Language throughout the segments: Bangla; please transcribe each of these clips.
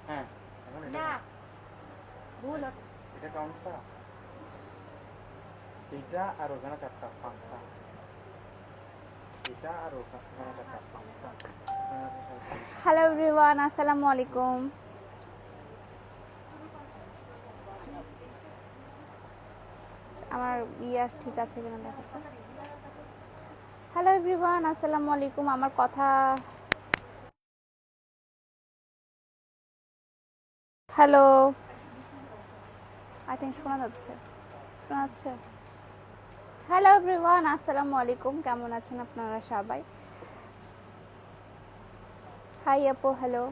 হ্যাঁ এখন এটা না ভুল এটা কাউন্টসা এটা আর ওখানে চারটা পাঁচটা এটা আর ওখানে চারটা পাঁচটা হ্যালো এভরিওয়ান, আসসালামু আলাইকুম। আমার ঠিক আছে কিনা দেখো তো। হ্যালো এভরিওয়ান, আসসালামু আলাইকুম। আমার কথা হ্যালো, আই থিঙ্ক শোনা যাচ্ছে। হ্যালো এভরিওয়ান, আসসালামু আলাইকুম। কেমন আছেন আপনারা সবাই? হাই আপু, হ্যালো।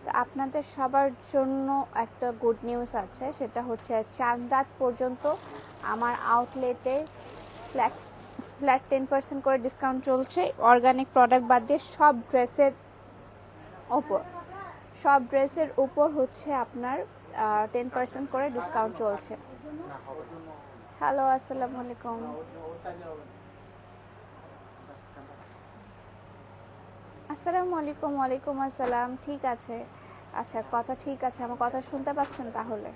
তো আপনাদের সবার জন্য একটা গুড নিউজ আছে, সেটা হচ্ছে চাঁদ রাত পর্যন্ত আমার আউটলেটে ফ্ল্যাট 10% করে ডিসকাউন্ট চলছে। অর্গানিক প্রোডাক্ট বাদ দিয়ে সব ড্রেসের উপর হচ্ছে আপনার 10% করে ডিসকাউন্ট চলছে। হ্যালো, আসসালামু আলাইকুম। আসসালামু আলাইকুম। ওয়ালাইকুম আসসালাম। ঠিক আছে, আচ্ছা, কথা ঠিক আছে। আমার কথা শুনতে পাচ্ছেন তাহলে?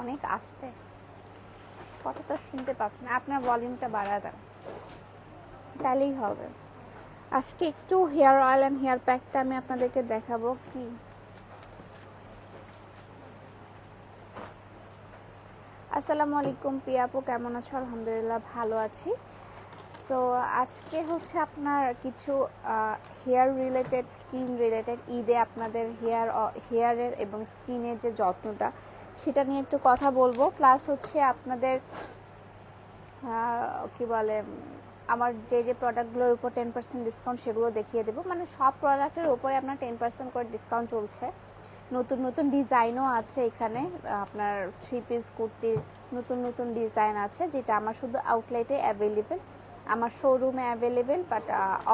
অনেক আস্তে, কথাটা শুনতে পাচ্ছেন। আপনার ভলিউমটা বাড়ায় দেন, তাহলেই হবে। আজকে একটু হেয়ার অয়েল অ্যান্ড হেয়ার প্যাকটা আমি আপনাদেরকে দেখাবো। কি আসসালামু আলাইকুম পিয়া আপু, কেমন আছো? আলহামদুলিল্লাহ ভালো আছি। সো আজকে হচ্ছে আপনার কিছু হেয়ার রিলেটেড, স্কিন রিলেটেড, ঈদে আপনাদের হেয়ারের এবং স্কিনের যে যত্নটা, সেটা নিয়ে একটু কথা বলবো। প্লাস হচ্ছে আপনাদের কি বলে, আমার যে প্রোডাক্টগুলোর উপর 10% ডিসকাউন্ট সেগুলো দেখিয়ে দেবো। মানে সব প্রোডাক্টের উপরে আপনার 10% করে ডিসকাউন্ট চলছে। নতুন নতুন ডিজাইনও আছে এখানে। আপনার 3 পিস কুর্তির নতুন ডিজাইন আছে, যেটা আমার শুধু আউটলেটে অ্যাভেলেবেল, আমার শোরুমে অ্যাভেলেবেল, বাট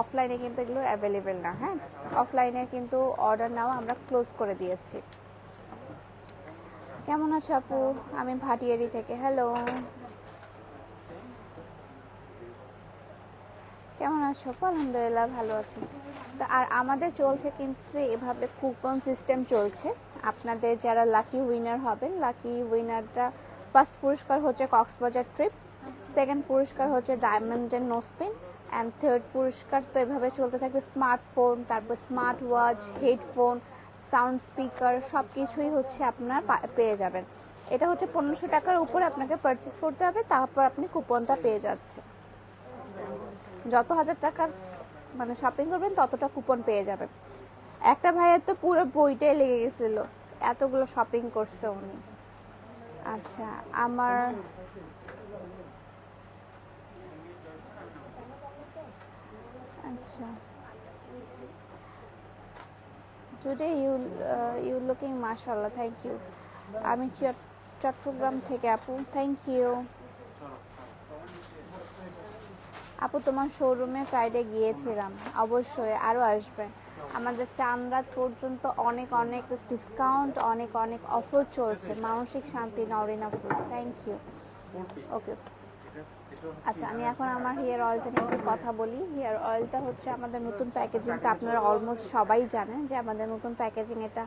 অফলাইনে কিন্তু এগুলো অ্যাভেলেবেল না। হ্যাঁ, অফলাইনে কিন্তু অর্ডার নেওয়া আমরা ক্লোজ করে দিয়েছি। কেমন আছো আপু? আমি ভাটিয়ারি থেকে। হ্যালো, কেমন আছো? আলহামদুলিল্লাহ ভালো আছি। তো আর আমাদের চলছে কিন্তু এভাবে কুপন সিস্টেম চলছে। আপনাদের যারা লাকি উইনার হবেন, লাকি উইনারটা ফার্স্ট পুরস্কার হচ্ছে কক্সবাজার ট্রিপ, সেকেন্ড পুরস্কার হচ্ছে ডায়মন্ডের নোসপিন, অ্যান্ড থার্ড পুরস্কার তো এভাবে চলতে থাকবে স্মার্টফোন, তারপর smart watch, headphone, sound speaker, সব কিছুই হচ্ছে আপনার পেয়ে যাবেন। এটা হচ্ছে 1500 টাকার উপরে আপনাকে পারচেস করতে হবে, তারপর আপনি কুপনটা পেয়ে যাচ্ছে। যত হাজার টাকার মানে শপিং করবেন ততটা কুপন পেয়ে যাবেন। একটা ভাইয়ের তো পুরো বইটাই লেগে গেছিল, এতগুলো শপিং করছে উনি। আচ্ছা, আমার আচ্ছা, টুডে ইউ লুকিং মাশাআল্লাহ, থ্যাংক ইউ। আমি চট্টগ্রাম থেকে আপু, থ্যাংক ইউ। আপু তোমার শোরুমে ফ্রাইডে গিয়েছিলাম, অবশ্যই আরও আসবেন। আমাদের চাঁদরাত পর্যন্ত অনেক অনেক ডিসকাউন্ট, অনেক অনেক অফার চলছে। মানসিক শান্তি, নরিন আফরোজ, থ্যাংক ইউ। ওকে, আচ্ছা, আমি এখন আমার হেয়ার অয়েলটা নিয়ে একটু কথা বলি। হেয়ার অয়েলটা হচ্ছে আমাদের নতুন প্যাকেজিংটা, আপনারা অলমোস্ট সবাই জানেন যে আমাদের নতুন প্যাকেজিং এটা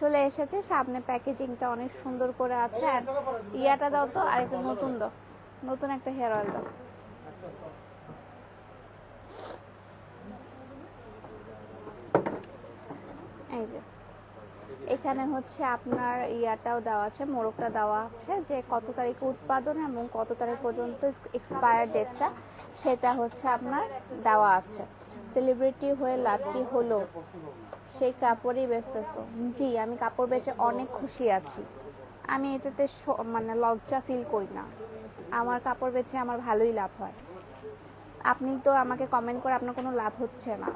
চলে এসেছে। সামনে প্যাকেজিংটা অনেক সুন্দর করে আছে। আর ইয়াটা দাও তো, আর একটা নতুন দাও, নতুন একটা হেয়ার অয়েল দাও। এই যে এখানে হচ্ছে আপনার ইয়াটাও দেওয়া আছে, মোড়কটা দেওয়া আছে যে কত তারিখে উৎপাদন এবং কত তারিখ পর্যন্ত এক্সপায়ার ডেটটা, সেটা হচ্ছে আপনার দেওয়া আছে। সেলিব্রিটি হয়ে লাভ কি হলো, সেই কাপড়ই বেচতেছো? জি, আমি কাপড় বেচে অনেক খুশি আছি। আমি এটাতে মানে লজ্জা ফিল করি না। আমার কাপড় বেচে আমার ভালোই লাভ হয়। আপনি তো আমাকে কমেন্ট করে আপনার কোনো লাভ হচ্ছে না।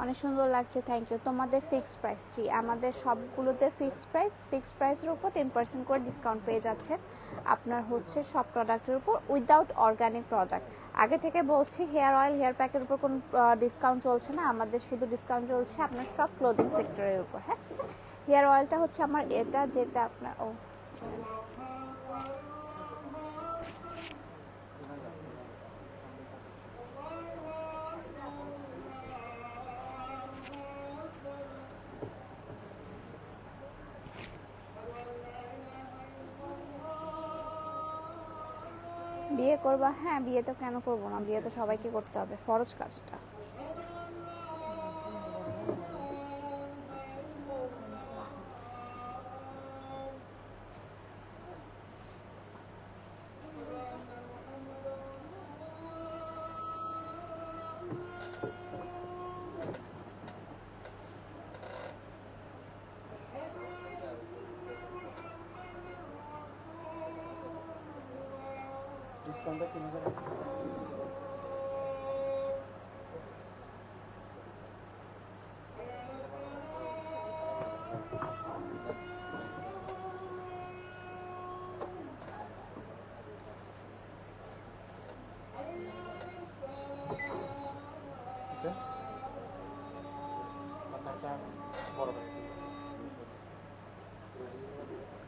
অনেক সুন্দর লাগছে, থ্যাংক ইউ। তোমাদের ফিক্সড প্রাইস, জি আমাদের সবগুলোতে ফিক্সড প্রাইসের উপর 10% করে ডিসকাউন্ট পেয়ে যাচ্ছে আপনার হচ্ছে সব প্রোডাক্টের উপর উইদাউট অর্গানিক প্রোডাক্ট। আগে থেকে বলছি হেয়ার অয়েল হেয়ার প্যাকের উপর কোনো ডিসকাউন্ট চলছে না, আমাদের শুধু ডিসকাউন্ট চলছে আপনার সব ক্লোদিং সেক্টরের উপর। হ্যাঁ, হেয়ার অয়েলটা হচ্ছে আমার এটা যেটা আপনার বিয়ে করবা? হ্যাঁ, বিয়ে তো কেন করবো না, বিয়ে তো সবাইকে করতে হবে, ফরজ কাজটা। ডিসকাউন্টটা 3000 আছে। এটা পাতাটা বড় করে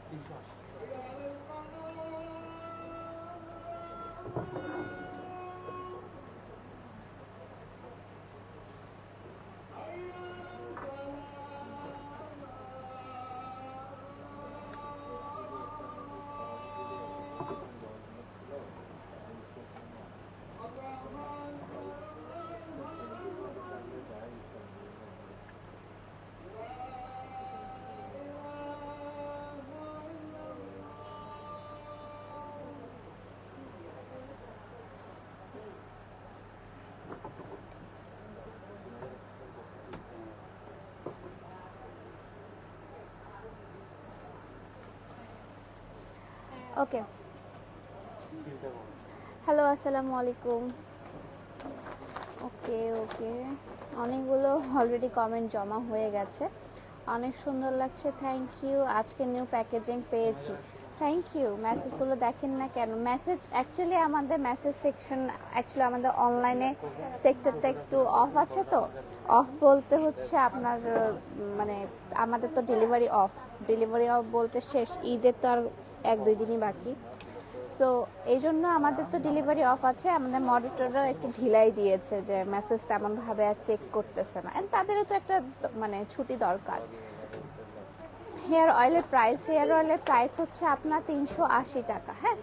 380। ওকে, হ্যালো আসসালামু আলাইকুম। ওকে ওকে, অনেকগুলো অলরেডি কমেন্ট জমা হয়ে গেছে, অনেক সুন্দর লাগছে, থ্যাংক ইউ। আজকে নিউ প্যাকেজিং পেয়েছি, থ্যাংক ইউ। মেসেজগুলো দেখেন না কেন? মেসেজ অ্যাকচুয়ালি আমাদের মেসেজ সেকশন অ্যাকচুয়ালি আমাদের অনলাইনে সেক্টরটা একটু অফ আছে, তো অফ বলতে হচ্ছে আপনার মানে আমাদের তো ডেলিভারি অফ বলতে শেষ, ঈদের তো আর 1-2 দিনই বাকি। সো এই জন্য আমাদের তো ডেলিভারি অফ আছে, আমাদের মনিটররাও একটু ঢিলাই দিয়েছে যে মেসেজ তেমনভাবে আর চেক করতেছে না, এন্ড তাদেরও তো একটা মানে ছুটি দরকার। হেয়ার অয়েলের প্রাইস হচ্ছে আপনার 380 টাকা। হ্যাঁ,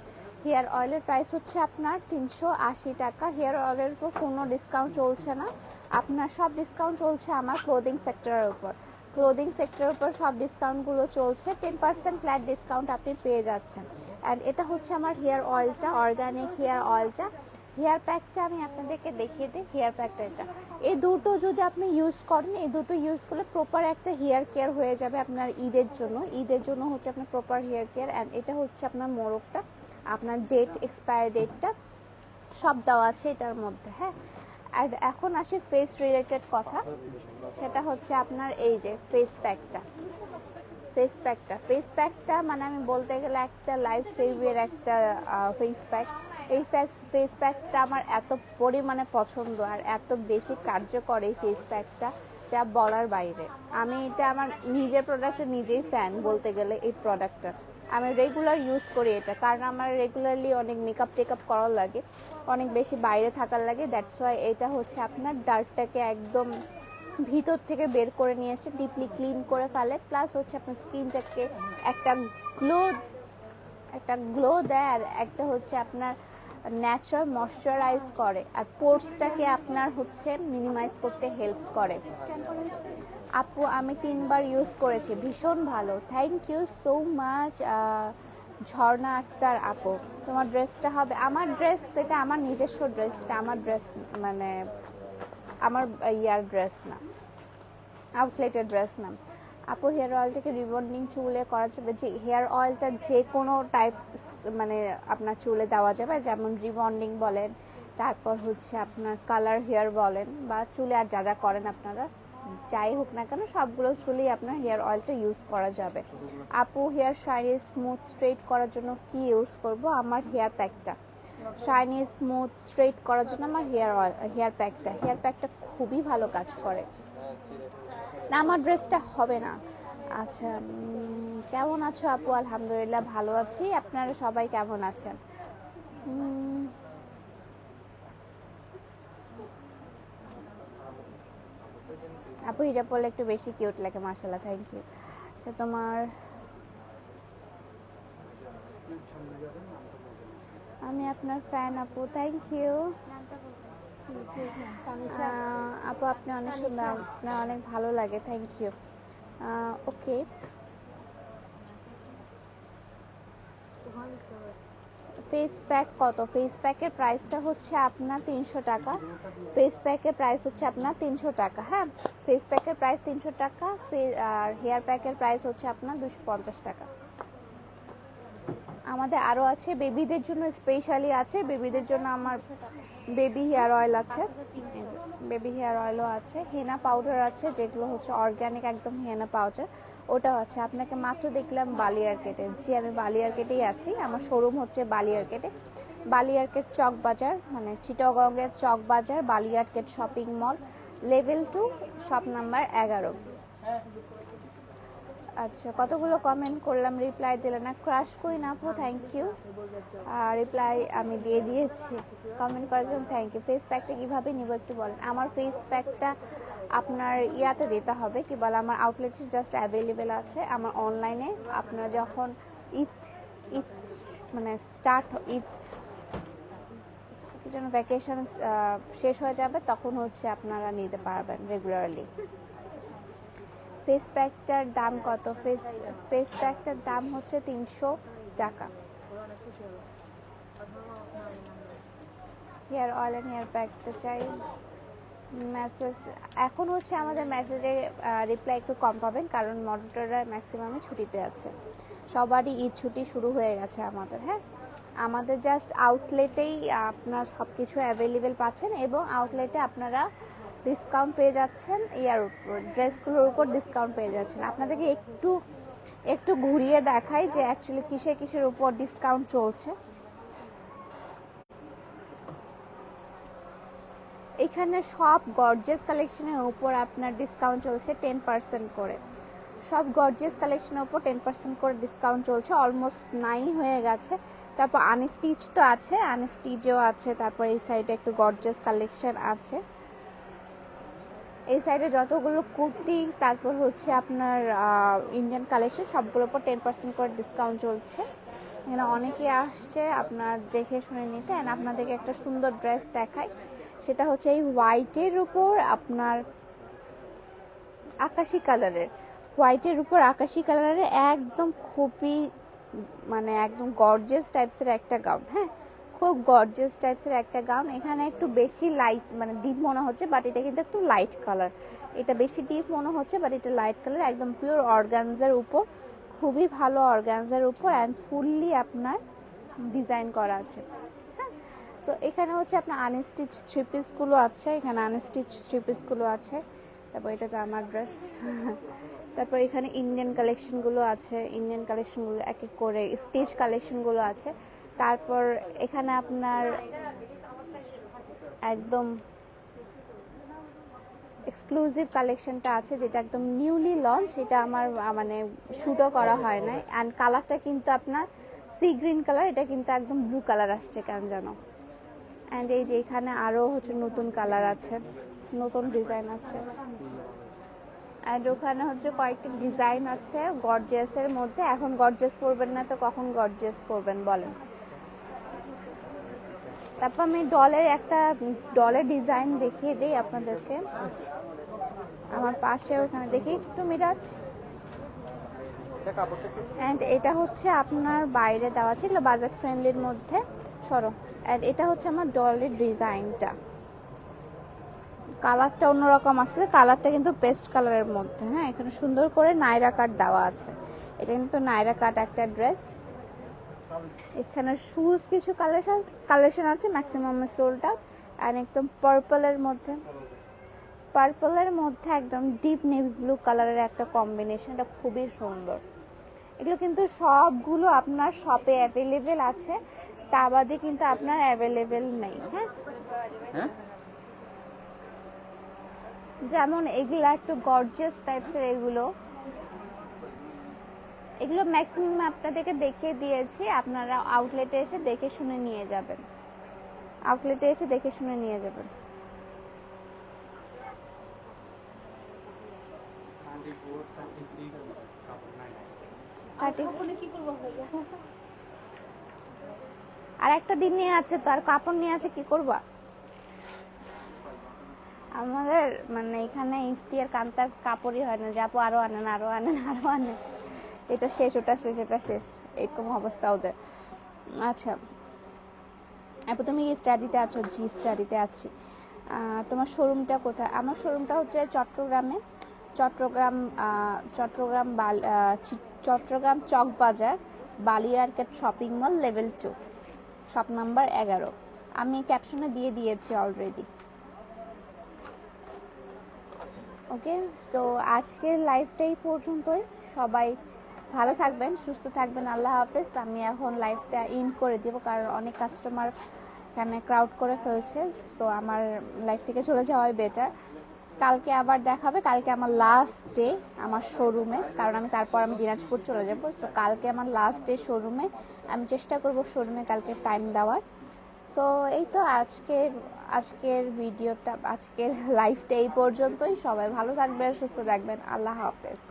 হেয়ার অয়েলের প্রাইস হচ্ছে আপনার 380 টাকা। হেয়ার অয়েলের উপর কোনো ডিসকাউন্ট চলছে না, আপনার সব ডিসকাউন্ট চলছে আমার ক্লোদিং সেক্টরের উপর। ক্লোদিং সেক্টরের উপর সব ডিসকাউন্টগুলো চলছে, 10% ফ্ল্যাট ডিসকাউন্ট আপনি পেয়ে যাচ্ছেন। অ্যান্ড এটা হচ্ছে আমার হেয়ার অয়েলটা, অর্গানিক হেয়ার অয়েলটা। হেয়ার প্যাকটা আমি আপনাদেরকে দেখিয়ে দিই, হেয়ার প্যাকটা এটা, এই দুটো যদি আপনি ইউজ করেন, এই দুটো ইউজ করলে প্রপার একটা হেয়ার কেয়ার হয়ে যাবে আপনার ঈদের জন্য হচ্ছে আপনার প্রপার হেয়ার কেয়ার। অ্যান্ড এটা হচ্ছে আপনার মোড়কটা, আপনার এক্সপায়ার ডেটটা সব দেওয়া আছে এটার মধ্যে। হ্যাঁ, আর এখন আসি ফেস রিলেটেড কথা, সেটা হচ্ছে আপনার এই যে ফেস প্যাকটা মানে আমি বলতে গেলে একটা লাইফ সেভের একটা ফেস প্যাক। এই ফেস প্যাকটা আমার এত পরিমাণে পছন্দ আর এত বেশি কার্যকর এই ফেস প্যাকটা, যা বলার বাইরে। আমি এটা আমার নিজের প্রোডাক্টে নিজেই ফ্যান বলতে গেলে এই প্রোডাক্টটা। আমি রেগুলার ইউজ করি এটা, কারণ আমার রেগুলারলি অনেক মেকআপ টেকআপ করার লাগে, অনেক বেশি বাইরে থাকার লাগে, দ্যাটস ওয়াই এটা হচ্ছে আপনার ডার্কটাকে একদম ভিতর থেকে বের করে নিয়ে এসে ডিপলি ক্লিন করে ফেলে, প্লাস হচ্ছে আপনার স্কিনটাকে একটা গ্লো দেয়, আর একটা হচ্ছে আপনার ন্যাচারাল ময়শ্চারাইজ করে, আর পোর্সটাকে আপনার হচ্ছে মিনিমাইজ করতে হেল্প করে। আপু আমি 3বার ইউজ করেছি, ভীষণ ভালো, থ্যাংক ইউ সো মাচ। ঝর্ণা আক্তার আপু, তোমার ড্রেসটা হবে আমার ড্রেস, এটা আমার নিজস্ব ড্রেস, এটা আমার ড্রেস মানে আমার ড্রেস না, আউটলেটের ড্রেস না। আপু হেয়ার অয়েলটাকে রিবন্ডিং চুলে করা যাবে? যে হেয়ার অয়েলটা যে কোনো টাইপ মানে আপনার চুলে দেওয়া যাবে, যেমন রিবন্ডিং বলেন, তারপর হচ্ছে আপনার কালার হেয়ার বলেন, বা চুলে আর যা যা করেন আপনারা যাই হোক না কেন সবগুলো চুলেই আপনার হেয়ার অয়েলটা ইউজ করা যাবে। আপু হেয়ার শাইনি স্মুথ স্ট্রেট করার জন্য কি ইউজ করব? আমার হেয়ার প্যাকটা। শাইনি স্মুথ স্ট্রেট করার জন্য আমার হেয়ার প্যাকটা খুবই ভালো কাজ করে। না আমার ড্রেসটা হবে না। আচ্ছা কেমন আছো আপু? আলহামদুলিল্লাহ ভালো আছি, আপনারা সবাই কেমন আছেন? আপু হিজাব পরলে একটু বেশি কিউট লাগে, মাশাআল্লাহ, থ্যাংক ইউ। আচ্ছা তোমার, আমি আপনার ফ্যান আপু, থ্যাংক ইউ। আপু আপনি অনেক সুন্দর, আপনার অনেক ভালো লাগে, thank you. Okay, face pack কত? ফেস প্যাকের প্রাইসটা হচ্ছে আপনার 300 টাকা। ফেস প্যাকের প্রাইস হচ্ছে আপনার 300 টাকা। হ্যাঁ, ফেস প্যাকের প্রাইস 300 টাকা, আর হেয়ার প্যাকের প্রাইস হচ্ছে আপনার 250 টাকা। আমাদের আরও আছে বেবিদের জন্য, স্পেশালি আছে বেবিদের জন্য আমার বেবি হেয়ার অয়েল আছে, বেবি হেয়ার অয়েলও আছে, হেনা পাউডার আছে যেগুলো হচ্ছে অর্গ্যানিক একদম হেনা পাউডার, ওটাও আছে। আপনাকে মাত্র দেখলাম বালিয়ারকেটে, জি আমি বালিয়ারকেটেই আছি, আমার শোরুম হচ্ছে বালিয়ারকেটে, বালিয়ারকেট চক বাজার, মানে চিটাগংয়ের চক বাজার, বালিয়ারকেট shopping mall, level 2, shop number 11। আচ্ছা কতগুলো কমেন্ট করলাম, রিপ্লাই দিলে না। ক্রাশ কুইন আপু থ্যাংক ইউ, রিপ্লাই আমি দিয়ে দিয়েছি, কমেন্ট করার জন্য থ্যাংক ইউ। ফেস প্যাকটা কীভাবে নিব একটু বলেন? আমার ফেস প্যাকটা আপনার ইয়াতে দিতে হবে, কি বলে, আমার আউটলেটে জাস্ট অ্যাভেলেবেল আছে, আমার অনলাইনে আপনার যখন ঈদ ঈদ মানে ঈদ যেন ভ্যাকেশন শেষ হয়ে যাবে তখন হচ্ছে আপনারা নিতে পারবেন রেগুলারলি। ফেস প্যাকটার দাম কত? ফেস প্যাকটার দাম হচ্ছে 300 টাকা। হেয়ার অয়েল অ্যান্ড হেয়ার প্যাকটা চাই। মেসেজ এখন হচ্ছে আমাদের মেসেজে রিপ্লাই একটু কম পাবেন, কারণ মডারেটররা ম্যাক্সিমামই ছুটিতে আছে, সবারই ঈদ ছুটি শুরু হয়ে গেছে আমাদের। হ্যাঁ, আমাদের জাস্ট আউটলেটেই আপনার সব কিছু অ্যাভেলেবেল পাচ্ছেন, এবং আউটলেটে আপনারা ডিসকাউন্ট পেয়ে যাচ্ছেন, ইয়ার উপর ড্রেসগুলোর উপর ডিসকাউন্ট পেয়ে যাচ্ছেন। আপনাদেরকে একটু ঘুরিয়ে দেখাই যে অ্যাকচুয়ালি কিসের উপর ডিসকাউন্ট চলছে। এখানে সব গর্জিয়াস কালেকশনের উপর আপনার ডিসকাউন্ট চলছে 10% করে, সব গর্জিয়াস কালেকশনের উপর 10% করে ডিসকাউন্ট চলছে, অলমোস্ট নাই হয়ে গেছে। তারপর আনস্টিচ তো আছে, আনস্টিচও আছে, তারপর এই সাইডে একটু গর্জিয়াস কালেকশন আছে, এই সাইডে যতগুলো কুর্তি, তারপর হচ্ছে আপনার ইন্ডিয়ান কালেকশন, সবগুলোর উপর 10% করে ডিসকাউন্ট চলছে। এখানে অনেকে আসছে আপনার দেখে শুনে নিতে। অ্যান্ড আপনাদেরকে একটা সুন্দর ড্রেস দেখাই, সেটা হচ্ছে এই হোয়াইটের উপর আপনার আকাশি কালারের, হোয়াইটের উপর আকাশি কালারের একদম খুবই মানে একদম গর্জিয়াস টাইপসের একটা গাউন। হ্যাঁ, খুব গর্জিয়াস টাইপসের একটা গাউন। এখানে একটু বেশি লাইট মানে ডিপ মনে হচ্ছে, বাট এটা কিন্তু একটু লাইট কালার, এটা বেশি ডিপ মনে হচ্ছে বাট এটা লাইট কালার, একদম পিওর অর্গানজার উপর, খুবই ভালো অর্গানজার উপর, অ্যান্ড ফুললি আপনার ডিজাইন করা আছে। হ্যাঁ, সো এখানে হচ্ছে আপনার আনস্টিচ থ্রি পিসগুলো আছে, এখানে আনস্টিচ থ্রি পিসগুলো আছে। তারপর এটা তো আমার ড্রেস। তারপর এখানে ইন্ডিয়ান কালেকশনগুলো আছে, ইন্ডিয়ান কালেকশনগুলো এক এক করে স্টেজ কালেকশনগুলো আছে। তারপর এখানে আপনার একদম এক্সক্লুসিভ কালেকশনটা আছে, যেটা একদম নিউলি লঞ্চ, এটা আমার মানে শ্যুটও করা হয় না। অ্যান্ড কালারটা কিন্তু আপনার সি গ্রিন কালার, এটা কিন্তু একদম ব্লু কালার আসছে কেন জানো। অ্যান্ড এই যে এখানে আরও হচ্ছে নতুন কালার আছে, নতুন ডিজাইন আছে, অ্যান্ড ওখানে হচ্ছে কয়েকটি ডিজাইন আছে গর্জিয়াসের মধ্যে। এখন গর্জিয়াস পরবেন না তো কখন গর্জিয়াস পরবেন বলেন? তারপর আমি ডলের ডিজাইন দেখিয়ে দিই আপনাদেরকে, আমার পাশে ওখানে দেখি একটু মিরাজ। অ্যান্ড এটা হচ্ছে আপনার বাইরে দেওয়া ছিল বাজেট ফ্রেন্ডলির মধ্যে, সরো। অ্যান্ড এটা হচ্ছে আমার ডলের ডিজাইনটা, কালারটা অন্যরকম আছে, কালারটা কিন্তু পেস্ট কালারের মধ্যে। হ্যাঁ, এখানে সুন্দর করে নাইরা কাট দেওয়া আছে, এটা কিন্তু নাইরা কাট একটা ড্রেস। এখানে শুজ কিছু কালেকশন আছে, ম্যাক্সিমাম সোল্ড আউট। অ্যান্ড একদম পার্পলের মধ্যে, পার্পলের মধ্যে একদম ডিপ নেভি ব্লু কালারের একটা কম্বিনেশন, এটা খুবই সুন্দর। এগুলো কিন্তু সবগুলো আপনার শপে অ্যাভেলেবেল আছে, তা বাদে কিন্তু আপনার অ্যাভেলেবেল নেই। হ্যাঁ, হ্যাঁ যেমন এগুলো একটু গর্জিয়াস টাইপসের, এগুলো ম্যাক্সিমাম আপনাদেরকে দেখিয়ে দিয়েছি, আপনারা আউটলেটে এসে দেখে শুনে নিয়ে যাবেন, আউটলেটে এসে দেখে শুনে নিয়ে যাবেন। 94, 36, কাপড় নাই। আর একটা দিন নিয়ে আছে তো, আর কাপড় নিয়ে আসে কি করবা? আমাদের মানে এখানে ইফতিয়ার কান্তার কাপড়ই হয় না, যাবো আরো আনেন আরো আনেন আরো আনেন, এটা শেষ ওটা শেষ এটা শেষ, এরকম অবস্থা ওদের। আচ্ছা আপু তুমি স্টাডিতে আছো? জি স্টাডিতে আছি। তোমার শোরুমটা কোথায়? আমার শোরুমটা হচ্ছে চট্টগ্রামে, চট্টগ্রাম চকবাজার বালিয়ারকেট shopping mall level 2 shop number 11। আমি ক্যাপশনে দিয়ে দিয়েছি অলরেডি। ওকে, সো আজকের লাইভটাই পর্যন্তই। সবাই ভালো থাকবেন, সুস্থ থাকবেন, আল্লাহ হাফেজ। আমি এখন লাইভটা ইন করে দেবো, কারণ অনেক কাস্টমার এখানে ক্রাউড করে ফেলছে, সো আমার লাইভ থেকে চলে যাওয়াই বেটার। কালকে আবার দেখাবে, কালকে আমার লাস্ট ডে আমার শোরুমে, কারণ তারপর আমি দিনাজপুর চলে যাবো। সো কালকে আমার লাস্ট ডে শোরুমে, আমি চেষ্টা করব শোরুমে কালকে টাইম দেওয়ার। সো এই তো আজকের ভিডিওটা, আজকের লাইভটা এই পর্যন্তই। সবাই ভালো থাকবেন, সুস্থ থাকবেন, আল্লাহ হাফেজ।